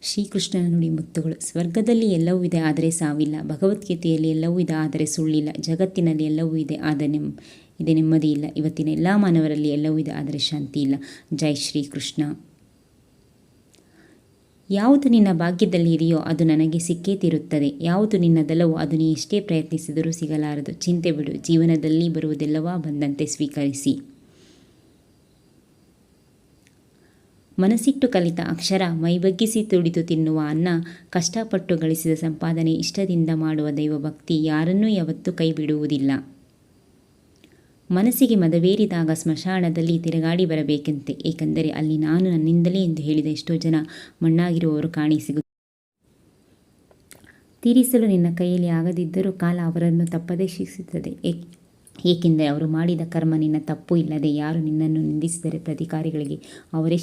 ಶ್ರೀಕೃಷ್ಣನ ನುಡಿ ಮುತ್ತುಗಳು. ಸ್ವರ್ಗದಲ್ಲಿ ಎಲ್ಲವೂ ಇದೆ, ಆದರೆ ಸಾವಿಲ್ಲ. ಭಗವದ್ಗೀತೆಯಲ್ಲಿ ಎಲ್ಲವೂ ಇದೆ, ಆದರೆ ಸುಳ್ಳಿಲ್ಲ. ಜಗತ್ತಿನಲ್ಲಿ ಎಲ್ಲವೂ ಇದೆ, ಆದರೆ ಇದೆ ನೆಮ್ಮದಿ ಇಲ್ಲ. ಇವತ್ತಿನ ಎಲ್ಲ ಮಾನವರಲ್ಲಿ ಎಲ್ಲವೂ ಇದೆ, ಆದರೆ ಶಾಂತಿ ಇಲ್ಲ. ಜೈ ಶ್ರೀಕೃಷ್ಣ. ಯಾವುದು ನಿನ್ನ ಭಾಗ್ಯದಲ್ಲಿ ಇದೆಯೋ ಅದು ನನಗೆ ಸಿಕ್ಕೇ ತೀರುತ್ತದೆ. ಯಾವುದು ನಿನ್ನದಲ್ಲವೋ ಅದು ನೀ ಎಷ್ಟೇ ಪ್ರಯತ್ನಿಸಿದರೂ ಸಿಗಲಾರದು. ಚಿಂತೆ ಬಿಡು, ಜೀವನದಲ್ಲಿ ಬರುವುದೆಲ್ಲವ ಬಂದಂತೆ ಸ್ವೀಕರಿಸಿ. ಮನಸ್ಸಿಟ್ಟು ಕಲಿತ ಅಕ್ಷರ, ಮೈಬಗ್ಗಿಸಿ ತುಡಿದು ತಿನ್ನುವ ಅನ್ನ, ಕಷ್ಟಪಟ್ಟು ಗಳಿಸಿದ ಸಂಪಾದನೆ, ಇಷ್ಟದಿಂದ ಮಾಡುವ ದೈವಭಕ್ತಿ ಯಾರನ್ನೂ ಯಾವತ್ತೂ ಕೈ ಬಿಡುವುದಿಲ್ಲ. ಮನಸ್ಸಿಗೆ ಮದವೇರಿದಾಗ ಸ್ಮಶಾನದಲ್ಲಿ ತಿರುಗಾಡಿ ಬರಬೇಕಂತೆ, ಏಕೆಂದರೆ ಅಲ್ಲಿ ನಾನು ನನ್ನಿಂದಲೇ ಎಂದು ಹೇಳಿದ ಎಷ್ಟೋ ಜನ ಮಣ್ಣಾಗಿರುವವರು ಕಾಣಿಸಿಗುತ್ತಾರೆ. ತೀರಿಸಲು ನಿನ್ನ ಕೈಯಲ್ಲಿ ಆಗದಿದ್ದರೂ ಕಾಲ ಅವರನ್ನು ತಪ್ಪದೇ ಶಿಕ್ಷಿಸುತ್ತದೆ, ಏಕೆಂದರೆ ಅವರು ಮಾಡಿದ ಕರ್ಮ ನಿನ್ನ ತಪ್ಪು ಇಲ್ಲದೆ. ಯಾರು ನಿನ್ನನ್ನು ನಿಂದಿಸಿದರೆ ಪ್ರತಿಕಾರಿಗಳಿಗೆ ಅವರೇ